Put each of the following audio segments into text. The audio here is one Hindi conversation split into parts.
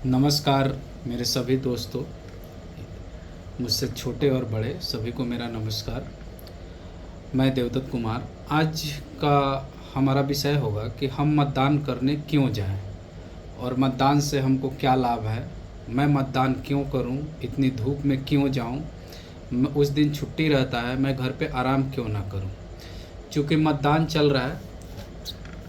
नमस्कार मेरे सभी दोस्तों, मुझसे छोटे और बड़े सभी को मेरा नमस्कार। मैं देवदत्त कुमार। आज का हमारा विषय होगा कि हम मतदान करने क्यों जाएं और मतदान से हमको क्या लाभ है। मैं मतदान क्यों करूं, इतनी धूप में क्यों जाऊं, उस दिन छुट्टी रहता है, मैं घर पे आराम क्यों ना करूं। चूँकि मतदान चल रहा है,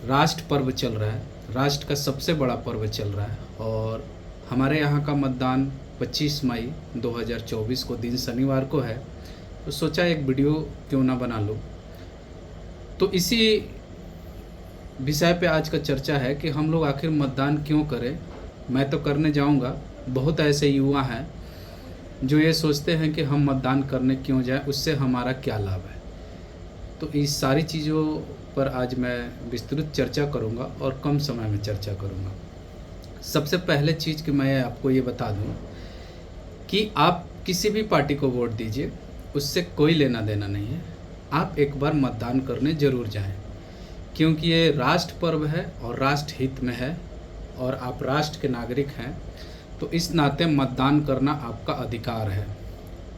राष्ट्र पर्व चल रहा है, राष्ट्र का सबसे बड़ा पर्व चल रहा है और हमारे यहाँ का मतदान 25 मई 2024 को दिन शनिवार को है। तो सोचा एक वीडियो क्यों ना बना लूँ। तो इसी विषय पे आज का चर्चा है कि हम लोग आखिर मतदान क्यों करें। मैं तो करने जाऊंगा, बहुत ऐसे युवा हैं जो ये सोचते हैं कि हम मतदान करने क्यों जाएं, उससे हमारा क्या लाभ है। तो इस सारी चीज़ों पर आज मैं विस्तृत चर्चा करूंगा और कम समय में चर्चा करूंगा। सबसे पहले चीज़ कि मैं आपको ये बता दूं कि आप किसी भी पार्टी को वोट दीजिए, उससे कोई लेना देना नहीं है। आप एक बार मतदान करने ज़रूर जाएं, क्योंकि ये राष्ट्र पर्व है और राष्ट्र हित में है और आप राष्ट्र के नागरिक हैं। तो इस नाते मतदान करना आपका अधिकार है।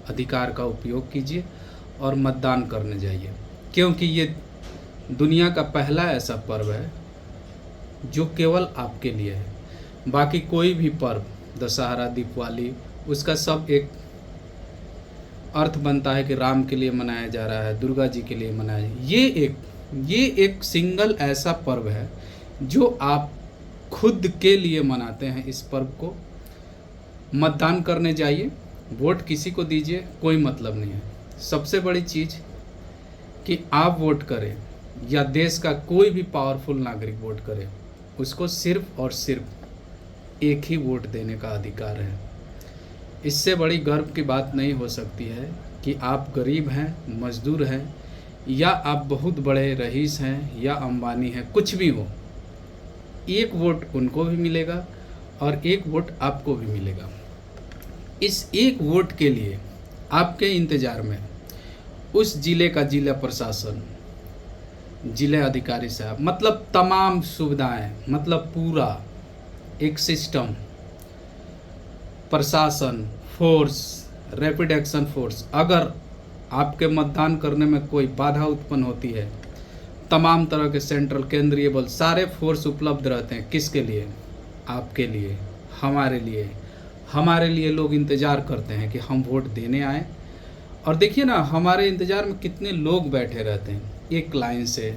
अधिकार का उपयोग कीजिए और मतदान करने जाइए, क्योंकि ये दुनिया का पहला ऐसा पर्व है जो केवल आपके लिए है। बाकी कोई भी पर्व, दशहरा, दीपावली, उसका सब एक अर्थ बनता है कि राम के लिए मनाया जा रहा है, दुर्गा जी के लिए मनाया। ये एक सिंगल ऐसा पर्व है जो आप खुद के लिए मनाते हैं। इस पर्व को मतदान करने जाइए, वोट किसी को दीजिए, कोई मतलब नहीं है। सबसे बड़ी चीज़ कि आप वोट करें या देश का कोई भी पावरफुल नागरिक वोट करे, उसको सिर्फ और सिर्फ एक ही वोट देने का अधिकार है। इससे बड़ी गर्व की बात नहीं हो सकती है कि आप गरीब हैं, मजदूर हैं, या आप बहुत बड़े रईस हैं या अंबानी हैं, कुछ भी हो, एक वोट उनको भी मिलेगा और एक वोट आपको भी मिलेगा। इस एक वोट के लिए आपके इंतज़ार में उस ज़िले का जिला प्रशासन, जिले अधिकारी साहब, मतलब तमाम सुविधाएं, मतलब पूरा एक सिस्टम, प्रशासन, फोर्स, रैपिड एक्शन फोर्स, अगर आपके मतदान करने में कोई बाधा उत्पन्न होती है, तमाम तरह के सेंट्रल, केंद्रीय बल, सारे फोर्स उपलब्ध रहते हैं। किसके लिए? आपके लिए, हमारे लिए। हमारे लिए लोग इंतज़ार करते हैं कि हम वोट देने आएँ। और देखिए ना, हमारे इंतज़ार में कितने लोग बैठे रहते हैं एक लाइन से।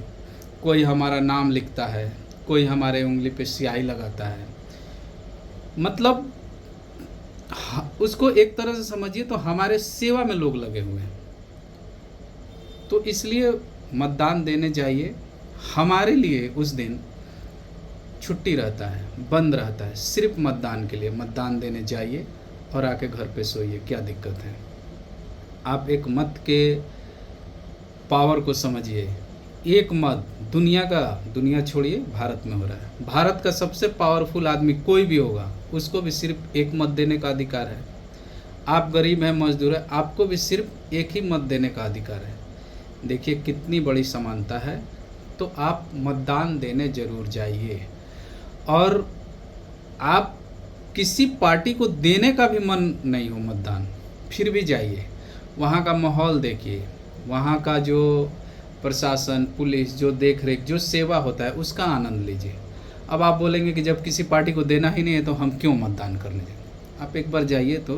कोई हमारा नाम लिखता है, कोई हमारे उंगली पे स्याही लगाता है। मतलब उसको एक तरह से समझिए तो हमारे सेवा में लोग लगे हुए हैं। तो इसलिए मतदान देने जाइए। हमारे लिए उस दिन छुट्टी रहता है, बंद रहता है, सिर्फ मतदान के लिए। मतदान देने जाइए और आके घर पे सोइए, क्या दिक्कत है। आप एक मत के पावर को समझिए। एक मत दुनिया छोड़िए, भारत में हो रहा है। भारत का सबसे पावरफुल आदमी कोई भी होगा, उसको भी सिर्फ एक मत देने का अधिकार है। आप गरीब हैं, मजदूर हैं, आपको भी सिर्फ एक ही मत देने का अधिकार है। देखिए कितनी बड़ी समानता है। तो आप मतदान देने जरूर जाइए। और आप किसी पार्टी को देने का भी मन नहीं हो मतदान, फिर भी जाइए। वहाँ का माहौल देखिए, वहाँ का जो प्रशासन, पुलिस, जो देख रेख, जो सेवा होता है, उसका आनंद लीजिए। अब आप बोलेंगे कि जब किसी पार्टी को देना ही नहीं है तो हम क्यों मतदान करने जाएं। आप एक बार जाइए तो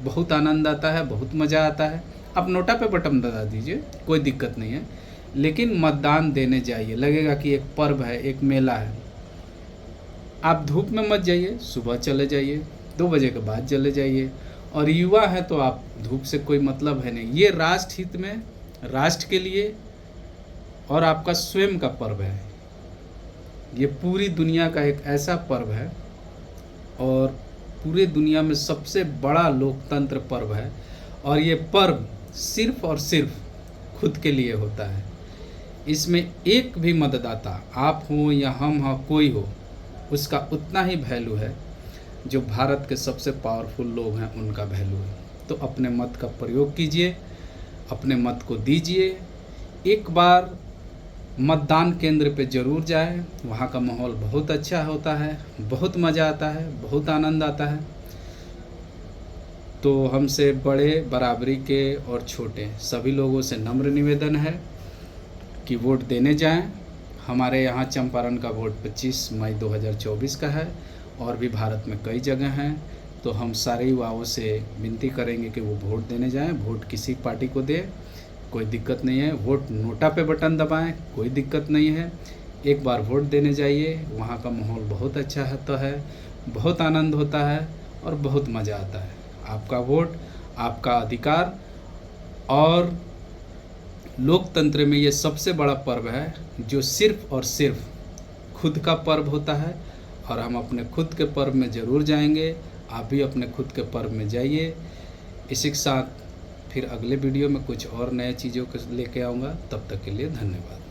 बहुत आनंद आता है, बहुत मज़ा आता है। आप नोटा पे बटन दबा दीजिए, कोई दिक्कत नहीं है, लेकिन मतदान देने जाइए। लगेगा कि एक पर्व है, एक मेला है। आप धूप में मत जाइए, सुबह चले जाइए, 2 बजे के बाद चले जाइए। और युवा है तो आप धूप से कोई मतलब है नहीं। ये राष्ट्र हित में, राष्ट्र के लिए और आपका स्वयं का पर्व है। ये पूरी दुनिया का एक ऐसा पर्व है और पूरे दुनिया में सबसे बड़ा लोकतंत्र पर्व है। और ये पर्व सिर्फ और सिर्फ खुद के लिए होता है। इसमें एक भी मतदाता, आप हो या हम हो, कोई हो, उसका उतना ही वैल्यू है जो भारत के सबसे पावरफुल लोग हैं उनका वैल्यू है। तो अपने मत का प्रयोग कीजिए, अपने मत को दीजिए। एक बार मतदान केंद्र पे ज़रूर जाएं। वहाँ का माहौल बहुत अच्छा होता है, बहुत मज़ा आता है, बहुत आनंद आता है। तो हमसे बड़े, बराबरी के और छोटे सभी लोगों से नम्र निवेदन है कि वोट देने जाएं। हमारे यहाँ चंपारण का वोट 25 मई 2024 का है और भी भारत में कई जगह हैं। तो हम सारे युवाओं से विनती करेंगे कि वो वोट देने जाएं। वोट किसी पार्टी को दें, कोई दिक्कत नहीं है। वोट नोटा पे बटन दबाएं, कोई दिक्कत नहीं है। एक बार वोट देने जाइए, वहाँ का माहौल बहुत अच्छा होता है, बहुत आनंद होता है और बहुत मज़ा आता है। आपका वोट आपका अधिकार, और लोकतंत्र में ये सबसे बड़ा पर्व है जो सिर्फ़ और सिर्फ खुद का पर्व होता है। और हम अपने खुद के पर्व में ज़रूर जाएंगे। आप भी अपने खुद के पर्व में जाइए। इसी के साथ फिर अगले वीडियो में कुछ और नए चीज़ों को लेके आऊँगा। तब तक के लिए धन्यवाद।